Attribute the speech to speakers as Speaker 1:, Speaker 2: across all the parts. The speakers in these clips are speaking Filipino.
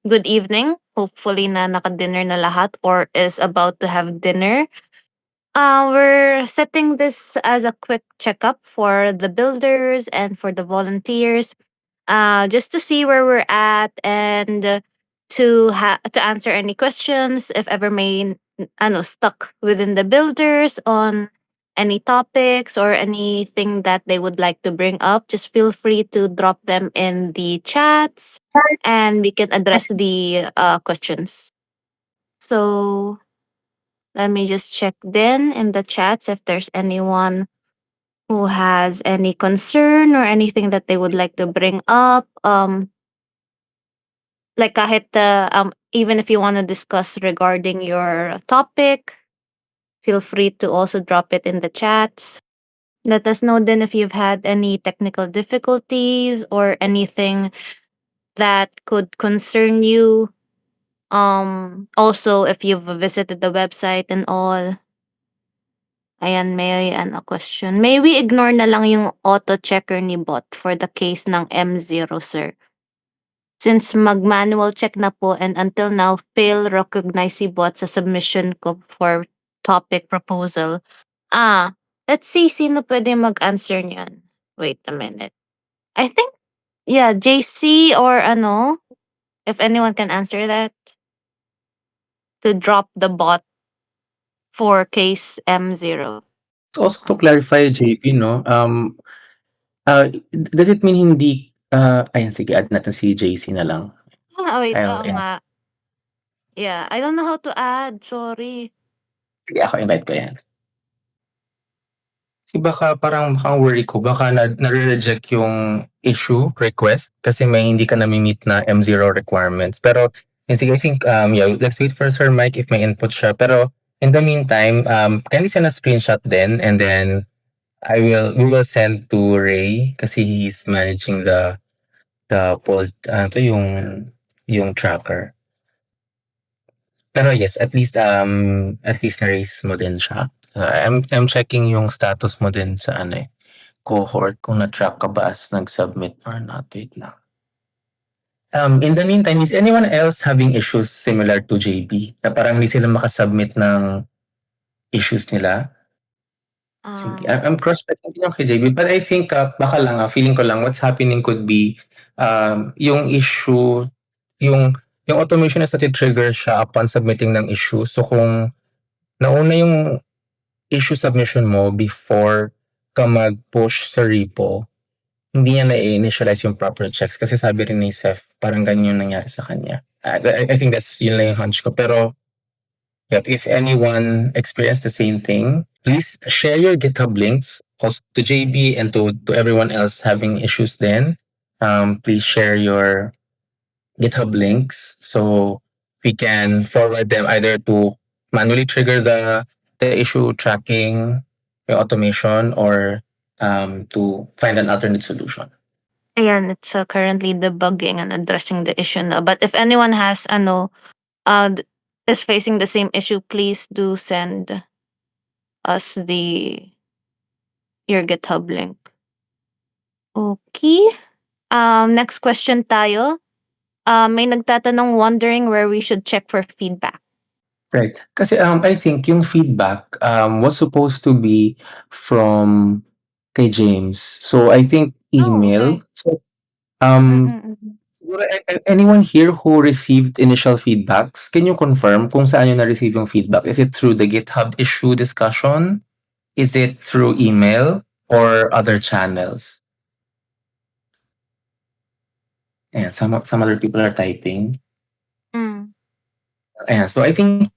Speaker 1: good evening. Hopefully na naka-dinner na lahat or is about to have dinner. We're setting this as a quick checkup for the builders and for the volunteers, just to see where we're at and to answer any questions if ever may stuck within the builders on any topics or anything that they would like to bring up. Just feel free to drop them in the chats, and we can address the questions. So let me just check then in the chats if there's anyone who has any concern or anything that they would like to bring up. Like kahit even if you want to discuss regarding your topic, feel free to also drop it in the chats. Let us know then if you've had any technical difficulties or anything that could concern you. Also if you've visited the website and all. Ayan, may ano question. May we ignore na lang yung auto-checker ni bot for the case ng M0, sir? Since mag-manual check na po and until now, fail recognize si bot sa submission ko for topic proposal. Let's see sino pwede mag-answer niyan. Wait a minute. I think, yeah, JC or if anyone can answer that, to drop the bot for case M0.
Speaker 2: Also to clarify JP 'no, does it mean hindi, ayan sige add natin si JC na lang.
Speaker 1: Wait,
Speaker 2: I'll
Speaker 1: oo nga. Yeah, I don't know how to add, sorry.
Speaker 2: sige ako invite ko 'yan. Kasi baka ang worry ko baka nare-reject yung issue request kasi may hindi ka nami-meet na M0 requirements. Pero yun sige I think, yeah, let's wait for Sir Mike if may input siya. Pero in the meantime, can you send a screenshot then and then we will send to Ray kasi he's managing the poll, ano 'to yung tracker. Pero yes, at least na-raise mo din siya. I'm checking yung status mo din sa ano, cohort kung na-track ka ba as nag-submit or not. Wait lang. In the meantime, is anyone else having issues similar to JB na parang hindi sila maka-submit ng issues nila? Sige, I'm
Speaker 1: Um,
Speaker 2: cross-checking din yung kay JB but I think, baka lang, feeling ko lang what's happening could be, yung issue yung yung automation is nati-trigger siya upon submitting ng issue. So kung nauna yung issue submission mo before ka mag-push sa repo, hindi niya na-i-initialize yung proper checks kasi sabi rin ni Seth parang ganyan yung nangyari sa kanya. I think that's yun lang yung hunch ko. Pero yep, if anyone experienced the same thing, please share your GitHub links also to JB and to everyone else having issues then. Please share your GitHub links so we can forward them either to manually trigger the issue tracking yung automation or to find an alternate solution.
Speaker 1: Ayan, it's currently debugging and addressing the issue now. But if anyone has is facing the same issue, please do send us the your GitHub link. Okay. Next question tayo. May nagtatanong wondering where we should check for feedback.
Speaker 2: Right. Kasi I think yung feedback was supposed to be from kay James. So I think
Speaker 1: Oh,
Speaker 2: email.
Speaker 1: okay.
Speaker 2: So
Speaker 1: Mm-mm-mm.
Speaker 2: siguro anyone here who received initial feedbacks, can you confirm kung saan yung na-receive yung feedback? Is it through the GitHub issue discussion? Is it through email or other channels? Ayan, some other people are typing.
Speaker 1: Mm.
Speaker 2: Ayan, so I think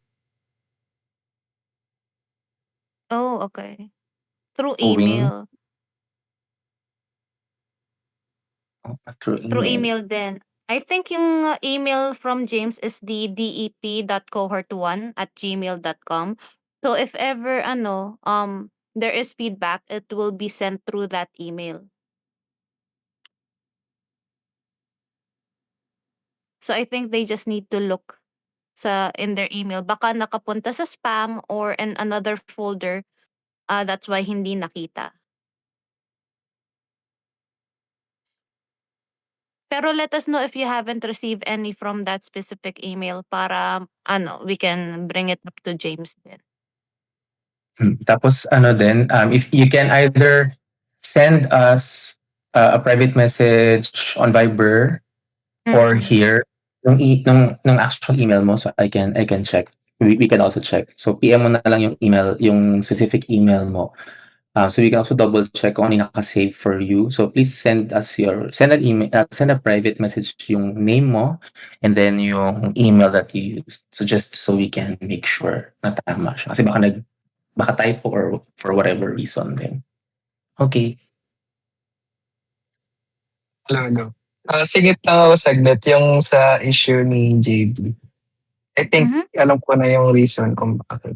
Speaker 1: Oh, okay. Through
Speaker 2: going
Speaker 1: email.
Speaker 2: through
Speaker 1: Through
Speaker 2: email.
Speaker 1: email din. I think yung email from James is the dep.cohort1@gmail.com. So if ever there is feedback, it will be sent through that email. So I think they just need to look in their email. Baka nakapunta sa spam or in another folder. That's why hindi nakita. Pero let us know if you haven't received any from that specific email para we can bring it up to James then.
Speaker 2: Tapos ano din, if you can either send us a private message on Viber or
Speaker 1: Mm.
Speaker 2: here nung actual email mo, so I can check. We can also check. So PM mo na lang yung email, yung specific email mo. So we can also double check kung ano yung naka-save for you. So please send an email, send a private message yung name mo and then yung email that you used. So just so we can make sure na tama siya. Kasi baka typo or for whatever reason din. Okay.
Speaker 3: Hello. Singit lang ako saglit yung sa issue ni JB. I think
Speaker 1: Mhm.
Speaker 3: alam ko na yung reason kung bakit.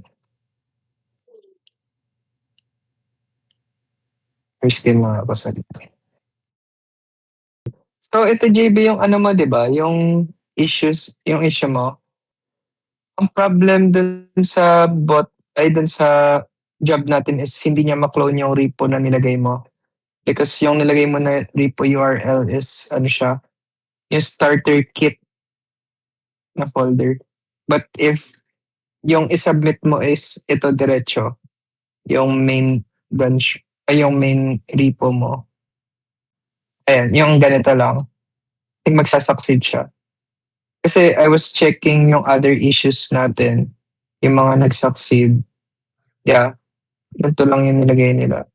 Speaker 3: First skin lang ako saglit. So ito JB yung ano mo, 'di ba? Yung issue mo. Ang problem dun sa dun sa job natin is hindi niya ma-clone yung repo na nilagay mo. Because yung nilagay mo na repo URL is ano siya, yung starter kit na folder. But if yung isubmit mo is ito diretso, yung main branch, ay yung main repo mo. Ayan, yung ganito lang. I think magsasucceed siya. Kasi I was checking yung other issues natin, yung mga nag-succeed. Yeah, ganito lang yung nilagay nila.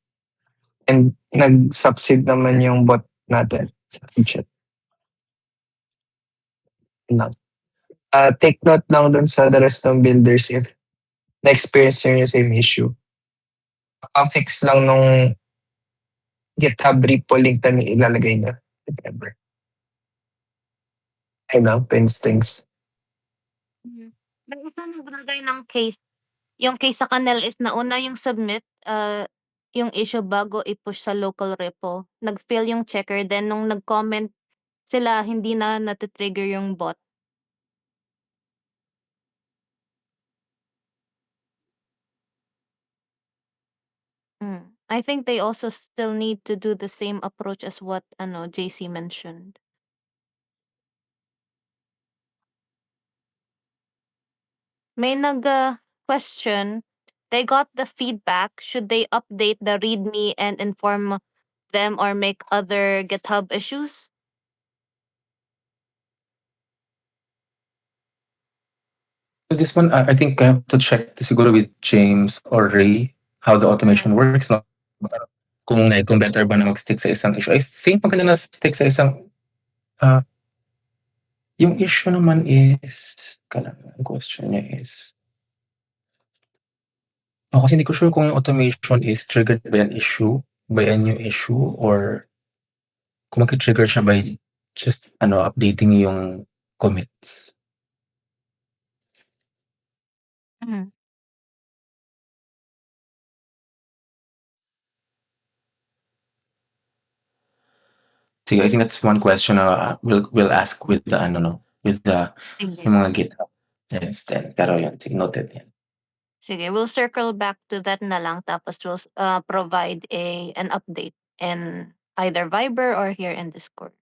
Speaker 3: And nag-succeed naman yung bot natin sa chat. Take note lang dun sa the rest ng builders if na-experience nyo yung same issue. Fix lang nung GitHub repo link na ilalagay na. Whatever. Ayun lang, things.
Speaker 1: May isa naglagay ng case. Yung case sa kanila is nauna yung submit yung issue bago i-push sa local repo. Nag-fail yung checker, then nung nag-comment sila, hindi na natitrigger yung bot. I think they also still need to do the same approach as what JC mentioned. May question. They got the feedback. Should they update the README and inform them or make other GitHub issues?
Speaker 2: So this one, I think I have to check siguro with James or Ray how the automation works. No? Kung better ba na mag-stick sa isang issue. I think maganda na stick sa isang yung issue naman is ang question niya is kasi hindi ko sure kung yung automation is triggered by an issue, by a new issue, or kung mag-trigger siya by just updating yung commits. Sige, I think that's one question we'll ask with the with the yung mga GitHub. Yes, then. Pero yun, noted yan.
Speaker 1: Sige, we'll circle back to that na lang tapos we'll provide an update in either Viber or here in Discord.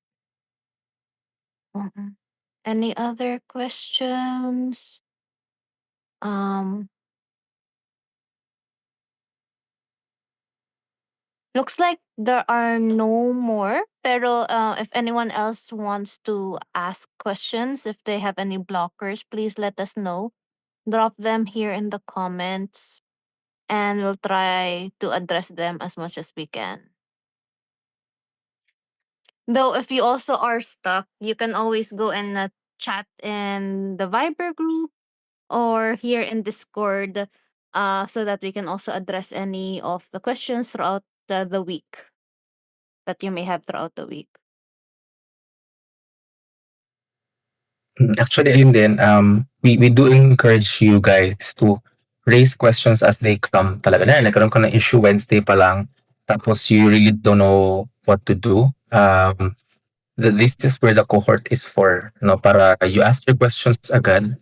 Speaker 1: Any other questions? Looks like there are no more. Pero if anyone else wants to ask questions, if they have any blockers, please let us know. Drop them here in the comments and we'll try to address them as much as we can. Though if you also are stuck, you can always go and chat in the Viber group or here in Discord so that we can also address any of the questions throughout the week that you may have throughout the week.
Speaker 2: Actually, ayun din, we do encourage you guys to raise questions as they come talaga. Nagkaroon ka ng issue Wednesday pa lang, tapos you really don't know what to do. This is where the cohort is for, no, para you ask your questions agad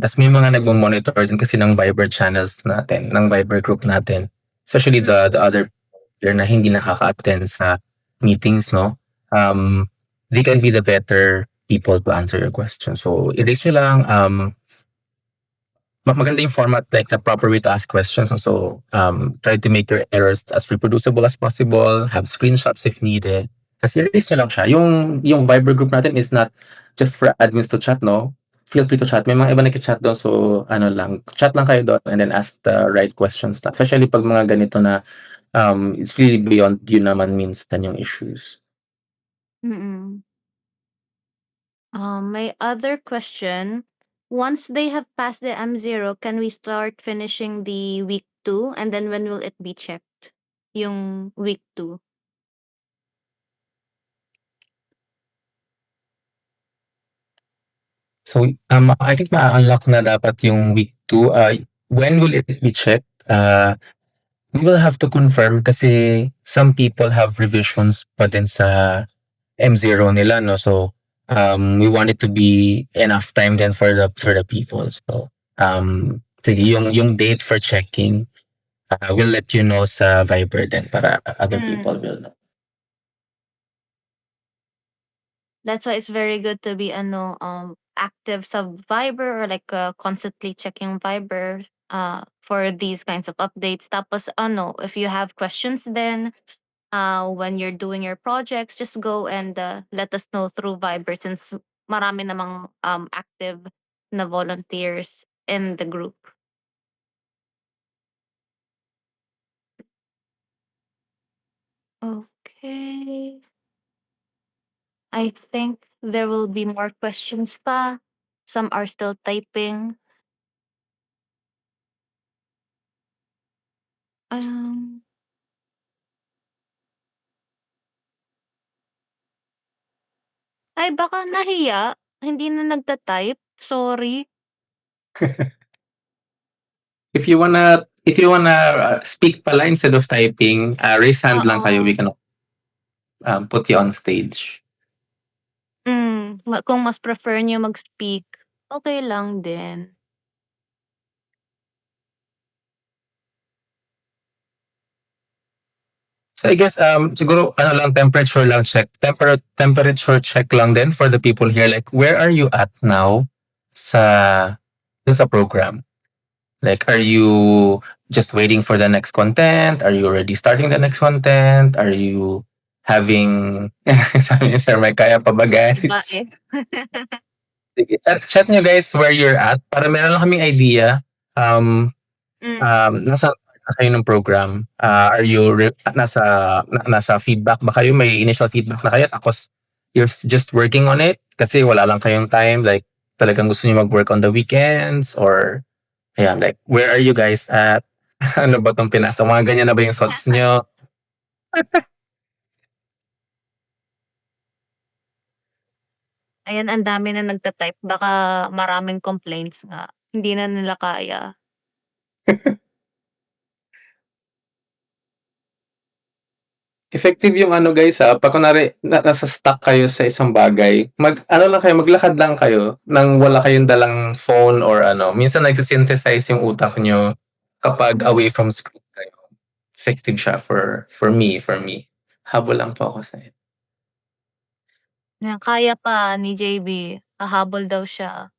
Speaker 2: tas may mga nagmo-monitor din kasi ng Viber channels natin, ng Viber group natin, especially the other player na hindi nakaka-attend sa meetings, no. they can be the better people to answer your question. So erase nyo lang. Maganda yung format, like the proper way to ask questions. And so try to make your errors as reproducible as possible. Have screenshots if needed. Kasi erase nyo lang siya. Yung Viber group natin is not just for admins to chat, no? Feel free to chat. May mga iba nag-chat doon. So ano lang, chat lang kayo doon and then ask the right questions. Especially pag mga ganito na it's really beyond you naman minsan yung issues.
Speaker 1: Mm. My other question, once they have passed the M0, can we start finishing the week 2? And then when will it be checked? Yung week 2.
Speaker 2: So I think ma-unlock na dapat yung week 2. When will it be checked? We will have to confirm kasi some people have revisions pa din sa M0 nila, no? So we want it to be enough time then for the people. So sige, yung date for checking, we'll let you know sa Viber din para other people will know.
Speaker 1: That's why it's very good to be active sa Viber or like constantly checking Viber for these kinds of updates. Tapos if you have questions then when you're doing your projects, just go and let us know through Viber since marami namang active na volunteers in the group. Okay. I think there will be more questions pa. Some are still typing. Um, Ay baka nahiya, hindi na nagta-type, sorry.
Speaker 2: If you wanna speak pala instead of typing, raise hand lang kayo.
Speaker 1: Oo.
Speaker 2: We can put you on stage.
Speaker 1: Kung mas prefer niyo mag-speak, okay lang din.
Speaker 2: So I guess siguro ano lang, temperature lang check. Temperature check lang din for the people here. Like where are you at now sa sa program? Like are you just waiting for the next content? Are you already starting the next content? Are you having sabi ni Sir Mike, kaya pa ba guys?
Speaker 1: Iba eh.
Speaker 2: Sige, chat nyo guys where you're at para meron lang kaming idea. Nasa na kayo ng program? Are you nasa feedback ba kayo? May initial feedback na kayo tapos you're just working on it kasi wala lang kayong time, like talagang gusto niyo mag-work on the weekends or ayan, like where are you guys at? Ano ba 'tong pinasa? Mga ganyan na ba yung thoughts niyo?
Speaker 1: Ayan, ang dami na nagta-type baka maraming complaints nga, hindi na nila kaya.
Speaker 2: Effective yung ano guys, pag kunwari nasa stuck kayo sa isang bagay, ano lang kayo, maglakad lang kayo nang wala kayong dalang phone or ano. Minsan nagse-synthesize yung utak niyo kapag away from screen kayo. Effective siya for me. Habol lang po ako sa inyo.
Speaker 1: Yan, kaya pa ni JB, hahabol daw siya.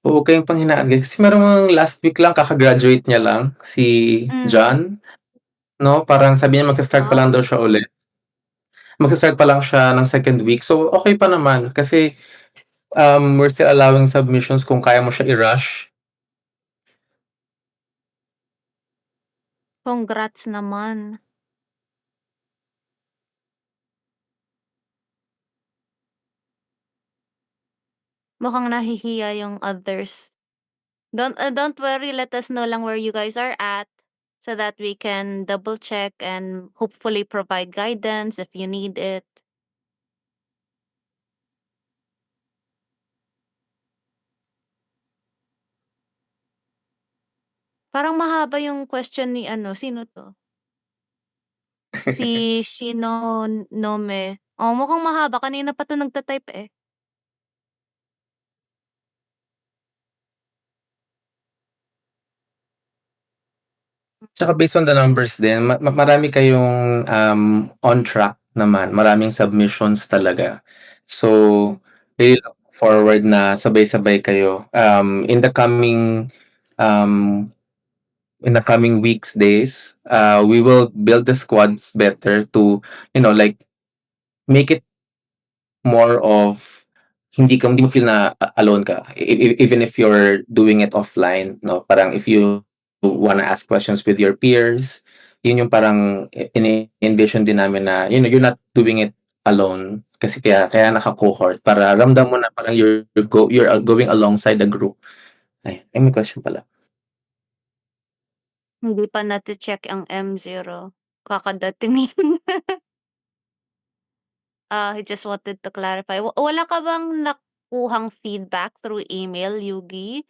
Speaker 2: Huwag kayong panghinaan guys, kasi merong last week lang kaka-graduate niya lang, si John, 'no? Parang sabi niya magsa-start pa lang daw siya ulit. Magsa-start pa lang siya ng second week. So, okey pa naman kasi we're still allowing submissions kung kaya mo siya i-rush.
Speaker 1: Congrats naman. Mukhang nahihiya yung others. Don't worry, let us know lang where you guys are at so that we can double check and hopefully provide guidance if you need it. Parang mahaba yung question ni sino 'to? Si Shino Nome. Oh, mukhang mahaba kanina pa 'to nagta-type eh.
Speaker 2: Tsaka based on the numbers din, marami kayong on track naman. Maraming submissions talaga. So, really look forward na sabay-sabay kayo. Um, in the coming weeks, days, we will build the squads better to, like, make it more of hindi mo feel na alone ka. Even if you're doing it offline, no? Parang if you wanna ask questions with your peers, yun yung parang ini-envision din namin na, you're not doing it alone. Kasi kaya naka-cohort para ramdam mo na parang you're going alongside the group. Ay, may question pala.
Speaker 1: Hindi pa nati-check ang M0. Kakadating lang. He just wanted to clarify. Wala ka bang nakuhang feedback through email, Yugi?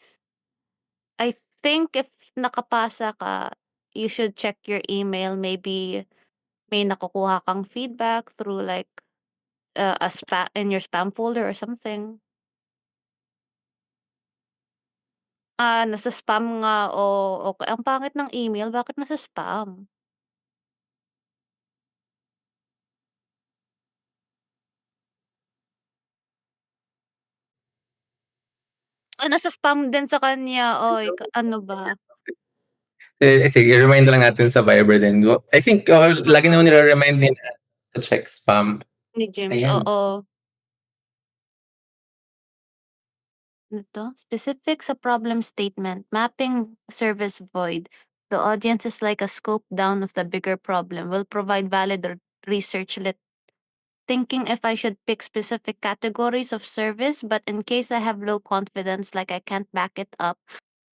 Speaker 1: I think if nakapasa ka, you should check your email. Maybe may nakukuha kang feedback through like a spam in your spam folder or something. Nasa spam nga o okay. Ang pangit ng email, bakit nasa spam? Nasa spam din sa kanya. Oy, ano ba?
Speaker 2: Sige, remind lang natin sa Viber din. I think lagi naman nire-remind nila to check spam.
Speaker 1: Ni James,
Speaker 2: Ayan.
Speaker 1: oo. Ito, specific sa problem statement, mapping service void. The audience is like a scope down of the bigger problem. Will provide valid research thinking if I should pick specific categories of service, but in case I have low confidence, like I can't back it up,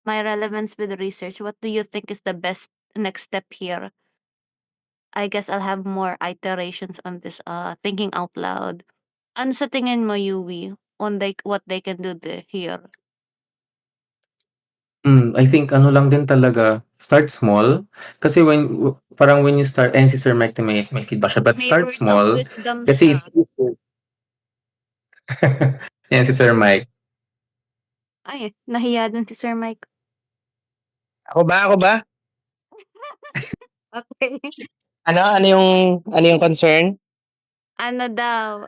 Speaker 1: my relevance with research, what do you think is the best next step here? I guess I'll have more iterations on this thinking out loud. Ano sa tingin mo, Yui, on what they can do here?
Speaker 2: I think ano lang din talaga, start small. Kasi parang when you start, ayan si Sir Mike na may feedback siya, but
Speaker 1: May
Speaker 2: start
Speaker 1: words of
Speaker 2: small
Speaker 1: wisdom
Speaker 2: kasi
Speaker 1: siya.
Speaker 2: it's easier. Ayan si Sir Mike.
Speaker 1: Ay, nahiya din si Sir Mike.
Speaker 4: Ako ba?
Speaker 1: Okay.
Speaker 4: Ano yung concern?
Speaker 1: Ano daw,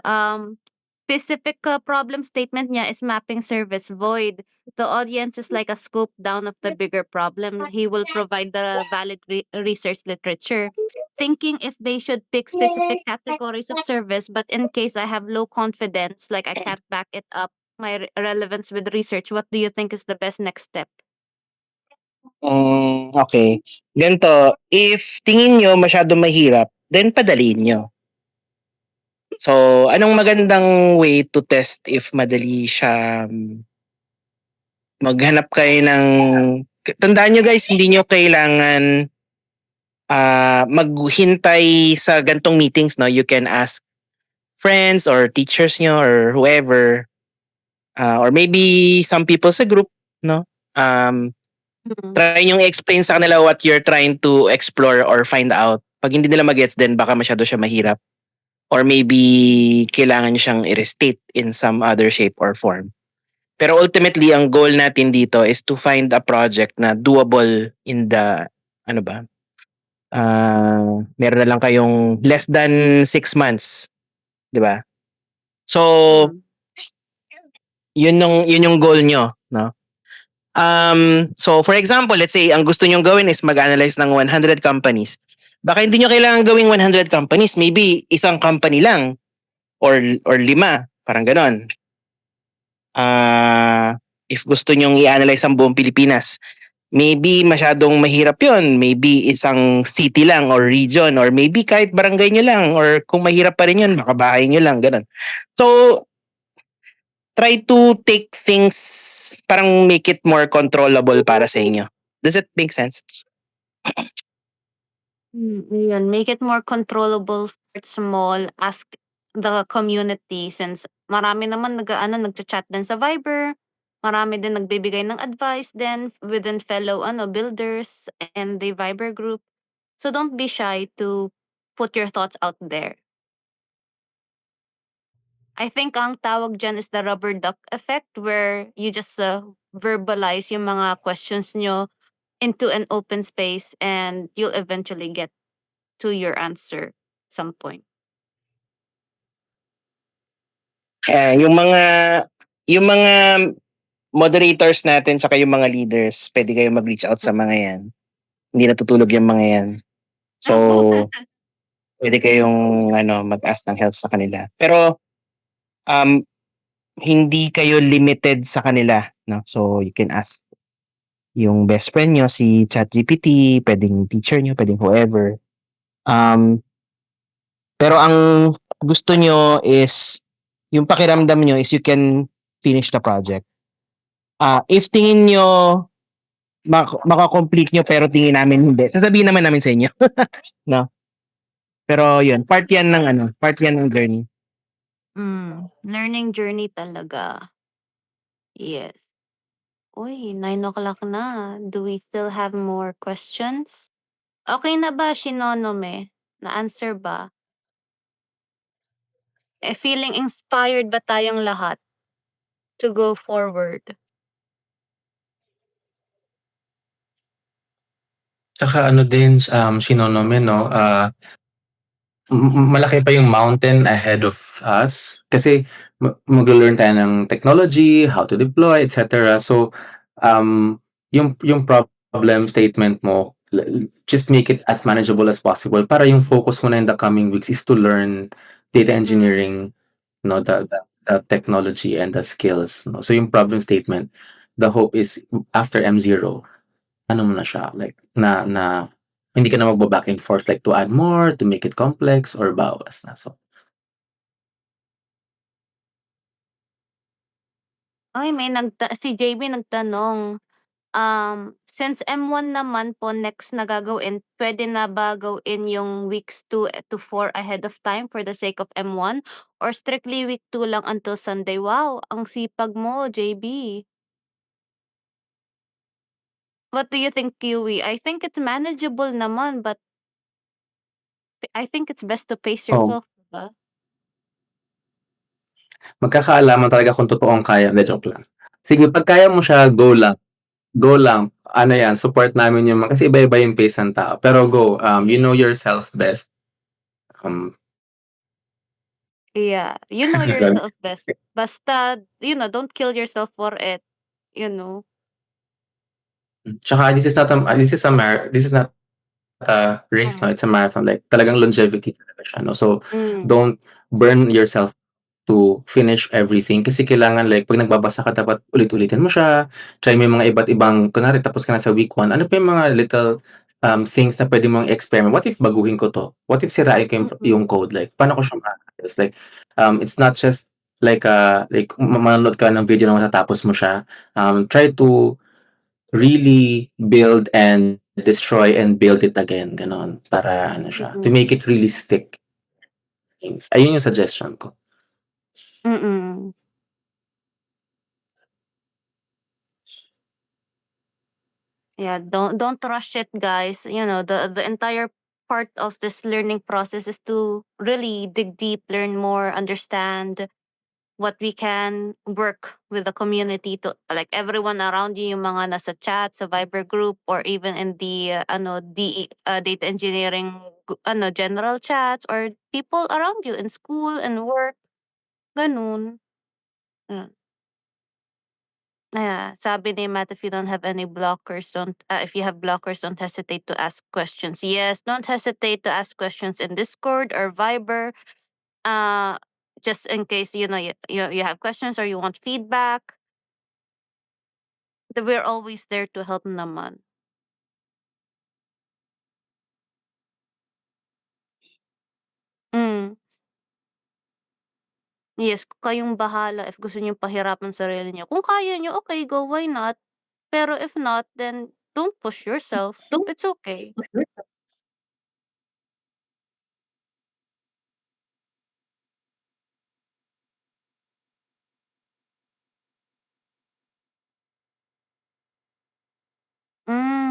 Speaker 1: specific problem statement niya is mapping service void. The audience is like a scope down of the bigger problem. He will provide the valid research literature. Thinking if they should pick specific categories of service, but in case I have low confidence, like I can't back it up, my relevance with research, what do you think is the best next step?
Speaker 4: Okay. Ganito, if tingin nyo masyado mahirap, then padaliin nyo. So, anong magandang way to test if madali siya? Maghanap kayo ng... Tandaan nyo guys, hindi nyo kailangan maghintay sa gantong meetings. No? You can ask friends or teachers nyo or whoever. Or maybe some people sa group. No? Try nyo i-explain sa kanila what you're trying to explore or find out. Pag hindi nila magets, then baka masyado siya mahirap. Or maybe kailangan nyo siyang i-restate in some other shape or form. Pero ultimately, ang goal natin dito is to find a project na doable in the, meron na lang kayong less than 6 months. Di ba? So, yun yung goal nyo. No? So, for example, let's say, ang gusto nyong gawin is mag-analyze ng 100 companies. Baka hindi nyo kailangan gawing 100 companies. Maybe isang company lang or 5. Parang ganon. If gusto nyong i-analyze ang buong Pilipinas, maybe masyadong mahirap yun. Maybe isang city lang or region or maybe kahit barangay nyo lang or kung mahirap pa rin yun, baka bahay nyo lang. Ganon. So, try to take things, parang make it more controllable para sa inyo. Does it make sense?
Speaker 1: Ayan, make it more controllable, start small, ask the community since marami naman nagcha-chat din sa Viber, marami din nagbibigay ng advice din within fellow builders and the Viber group. So don't be shy to put your thoughts out there. I think ang tawag dyan is the rubber duck effect where you just verbalize yung mga questions nyo into an open space and you'll eventually get to your answer some point.
Speaker 4: Yung mga moderators natin saka yung mga leaders, pwede kayong mag-reach out sa mga yan. Hindi natutulog yung mga yan. So, pwede kayong mag-ask ng help sa kanila. Pero um hindi kayo limited sa kanila, no? So you can ask yung best friend nyo, si ChatGPT, pwedeng teacher nyo, pwedeng whoever. Pero ang gusto nyo is, yung pakiramdam nyo is you can finish the project. If tingin nyo makakomplete nyo pero tingin namin hindi, sasabihin naman namin sa inyo. No? Pero yun, part yan ng journey.
Speaker 1: Learning journey talaga. Yes. Uy, 9 o'clock na. Do we still have more questions? Okay na ba, Shinonome? Na-answer ba? Feeling inspired ba tayong lahat to go forward?
Speaker 2: Tsaka ano din, Shinonome, no, malaki pa yung mountain ahead of us kasi maglo-learn tayo ng technology, how to deploy, etc. So, yung problem statement mo, just make it as manageable as possible para yung focus mo na in the coming weeks is to learn data engineering, no, the technology and the skills. No? So yung problem statement, the hope is after M0, ano mo na siya, like, na hindi ka na magba-back and forth, like, to add more, to make it complex, or bawas na. So,
Speaker 1: Ay, si JB nagtanong, since M1 naman po next na gagawin, pwede na ba gawin yung weeks 2 to 4 ahead of time for the sake of M1? Or strictly week 2 lang until Sunday? Wow, ang sipag mo, JB. What do you think, Kiwi? I think it's manageable naman, but I think it's best to pace
Speaker 2: oh,
Speaker 1: yourself, diba?
Speaker 2: magkakaalaman talaga kung totoong kaya. Hindi, joke lang. Sige, pag kaya mo siya, go lang. Go lang. Ano yan, support namin yung kasi iba-iba yung pace ng tao. Pero go, you know yourself best.
Speaker 1: Yeah, you know
Speaker 2: Ganun.
Speaker 1: yourself best. Basta, don't kill yourself for it, you know.
Speaker 2: Tsaka this is not a race, no?
Speaker 1: Mm.
Speaker 2: It's a marathon. Like, talagang longevity talaga siya, no? So,
Speaker 1: Mm.
Speaker 2: don't burn yourself to finish everything kasi kailangan, like, 'pag nagbabasa ka dapat ulit-ulitin mo siya, try mo yung mga iba't ibang kunwari tapos ka na sa week 1, ano pa yung mga little, things na puwede mong experiment. What if baguhin ko 'to? What if sirain ko yung
Speaker 1: Mm.
Speaker 2: code? Like, paano ko siya maayos? Like, it's not just like, manonood ka ng video na matatapos mo siya. Try to really build and destroy and build it again, gano'n. Para ano siya, to make
Speaker 1: Mm.
Speaker 2: it really stick, things. Ayun yung suggestion ko.
Speaker 1: Mm. Yeah, don't rush it, guys. The entire part of this learning process is to really dig deep, learn more, understand what we can work with the community to, like, everyone around you, yung mga nasa chat, sa Viber group, or even in the data engineering general chats, or people around you in school and work, ganun. Mm. Sabi ni Matt, if you don't have any blockers, if you have blockers, don't hesitate to ask questions. Yes, don't hesitate to ask questions in Discord or Viber. Uh, just in case you have questions or you want feedback. We're always there to help naman. Mm. Yes, kayong bahala if gusto niyong pahirapan sarili niyo. Kung kaya niyo, okay, go, why not? Pero if not, then don't push yourself. It's okay.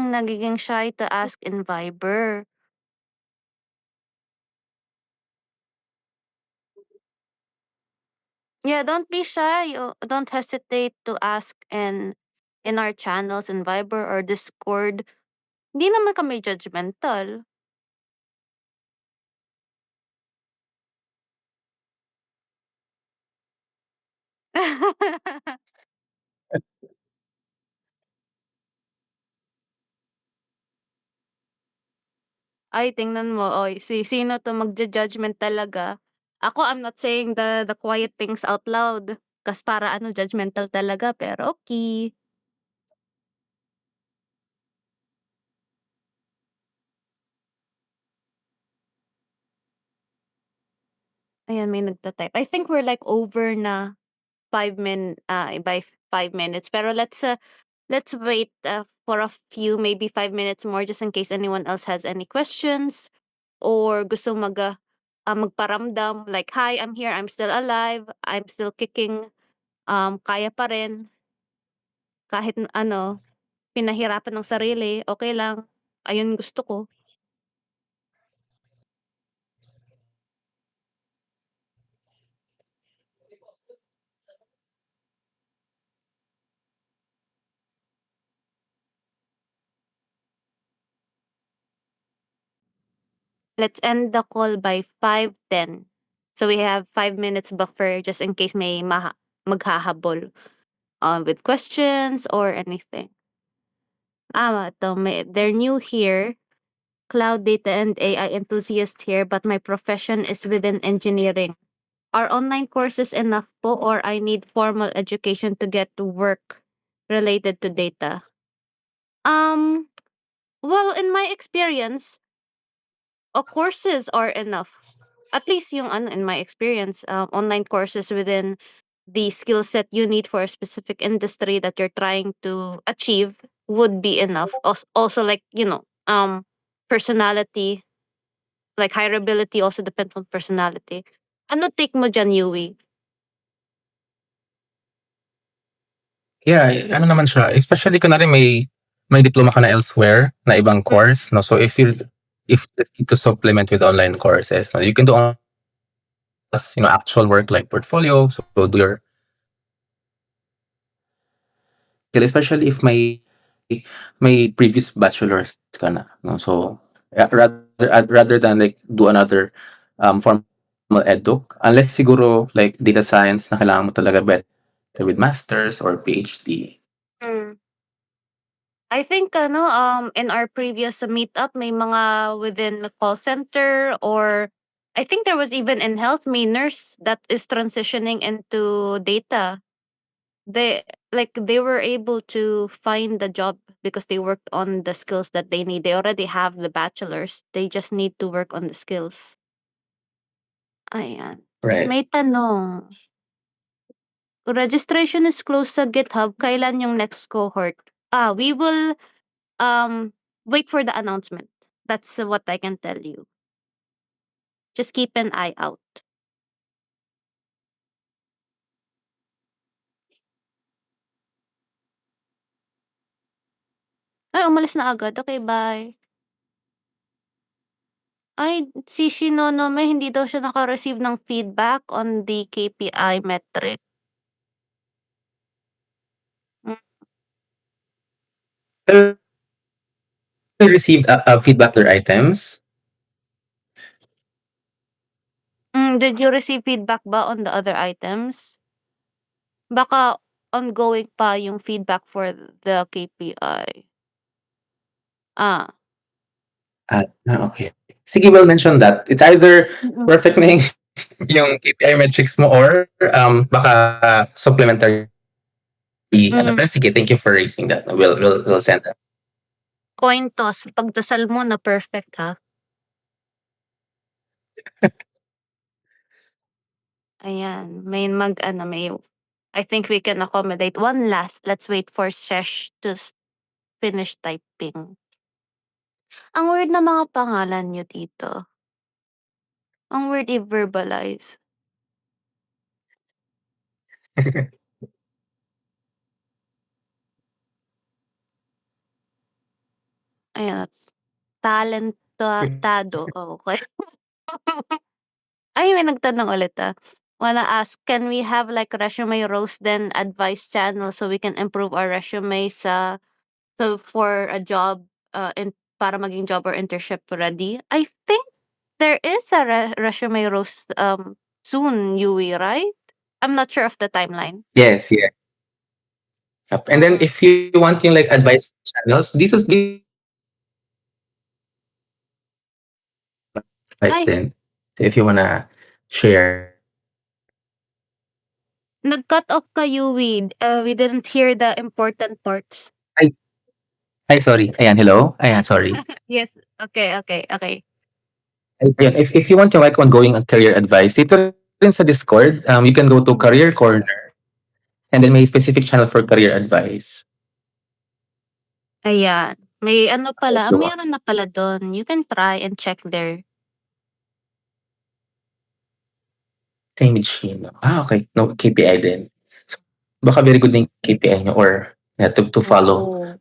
Speaker 1: Nagiging shy to ask in Viber. Yeah, don't be shy. Don't hesitate to ask in our channels in Viber or Discord. Hindi naman kami judgmental. Ay, tingnan mo, oy, sino 'to magja-judgment talaga. Ako, I'm not saying the quiet things out loud, kas para ano, judgmental talaga, pero okey. Ayan, may nagta-type. I think we're like over na 5 minutes, pero let's wait, for a few, maybe 5 minutes more just in case anyone else has any questions or gusto magparamdam like, "Hi, I'm here, I'm still alive, I'm still kicking, kaya pa rin kahit ano, pinahirapan ng sarili, okey lang, ayun gusto ko." Let's end the call by 5:10. So we have 5 minutes buffer just in case may maghahabol, with questions or anything. They're new here, cloud data and AI enthusiast here, but my profession is within engineering. Are online courses enough po or I need formal education to get to work related to data? Um, well, in my experience, courses are enough. At least yung ano, in my experience, online courses within the skill set you need for a specific industry that you're trying to achieve would be enough. Also, like, personality, like hireability also depends on personality. Ano take mo dyan, Yui?
Speaker 2: Yeah, ano naman siya, especially kunwari may diploma ka na elsewhere na ibang course, no? So if you need to supplement with online courses, no, you can do actual work like portfolio, so do your especially if may previous bachelor's ka na, no? So rather than like do another formal eduk, unless siguro like data science na kailangan mo talaga better with masters or PhD.
Speaker 1: Mm. I think in our previous meetup may mga within the call center, or I think there was even in health, may nurse that is transitioning into data. They were able to find the job because they worked on the skills that they need. They already have the bachelor's. They just need to work on the skills. Ayan.
Speaker 2: Right.
Speaker 1: May tanong. Registration is closed sa GitHub. Kailan yung next cohort? We will wait for the announcement. That's what I can tell you. Just keep an eye out. Ay, umalis na agad. Okay, bye. Ay, si Shinonome, hindi daw siya naka-receive ng feedback on the KPI metric.
Speaker 2: Received feedback their items.
Speaker 1: Did you receive feedback ba on the other items? Baka ongoing pa yung feedback for the KPI.
Speaker 2: Okay. Sige, well mention that. It's either
Speaker 1: Mm.
Speaker 2: perfect na yung KPI metrics mo or baka supplementary. Pero sige, thank you for raising that. We'll send that.
Speaker 1: Coin toss, pagdasal mo na perfect, ha? Ayan, may I think we can accommodate one last. Let's wait for Sesh to finish typing. Ang weird na mga pangalan niyo dito. Ang weird i-verbalize. Ayan, talentado. Okay. Ay, may nagtanong ulit, Wanna ask, can we have like resume roast then advice channel so we can improve our resume so for a job para maging job or internship ready. I think there is a resume roast soon, Yui, right? I'm not sure of the timeline.
Speaker 2: Yes, yeah. Yep. And then
Speaker 1: Mm.
Speaker 2: if you want yung like advice channels, dito advice
Speaker 1: Ay,
Speaker 2: din. So if you wanna share.
Speaker 1: nag-cut off ka, Yui. We didn't hear the important parts.
Speaker 2: Ay, ay sorry. Ayan, hello. Ayan, sorry.
Speaker 1: Yes. Okay.
Speaker 2: Ayun, if you want yung like ongoing career advice, dito rin sa Discord, you can go to Career Corner and then may specific channel for career advice.
Speaker 1: Ayan. May ano pala,
Speaker 2: Diba?
Speaker 1: meron na pala doon. You can try and check there.
Speaker 2: Same with Sheena. Okay. No, KPI din. So, baka very good na yung KPI nyo or yeah, to follow.
Speaker 1: Oo.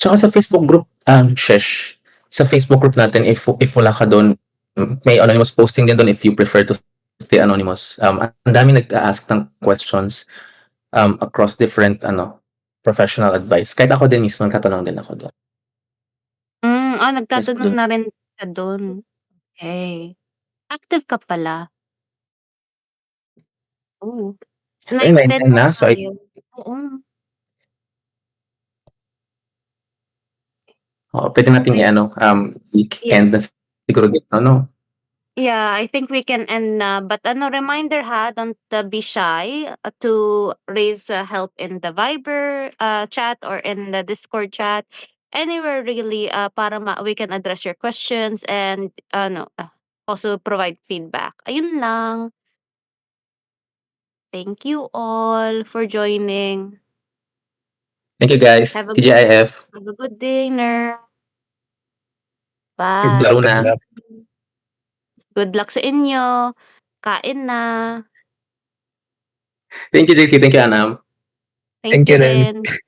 Speaker 2: Tsaka sa Facebook group, Shesh, sa Facebook group natin, if wala ka doon, may anonymous posting din doon if you prefer to stay anonymous. Ang dami nag-ask ng questions across different professional advice. Kahit ako din mismo, nagtatanong din ako doon.
Speaker 1: Nagtatanong
Speaker 2: doon.
Speaker 1: na rin ka doon. Okay. Active ka pala. Oo.
Speaker 2: Ay,
Speaker 1: 9:10
Speaker 2: 9:10 na, so I
Speaker 1: tayo. Oo.
Speaker 2: pwede nating
Speaker 1: Nice.
Speaker 2: weekend na
Speaker 1: Yes.
Speaker 2: siguro dito, no?
Speaker 1: Yeah, I think we can end na. But reminder ha, don't be shy to raise help in the Viber chat or in the Discord chat. Anywhere really para we can address your questions and also provide feedback. Ayun lang. Thank you all for joining.
Speaker 2: Thank you guys.
Speaker 1: Have a
Speaker 2: TGIF.
Speaker 1: Have a good dinner. Bye.
Speaker 2: Laro na.
Speaker 1: Good luck sa inyo. Kain na.
Speaker 2: Thank you, JC. Thank you, Anam.
Speaker 1: Thank
Speaker 3: Thank you
Speaker 1: you
Speaker 3: rin.
Speaker 1: rin.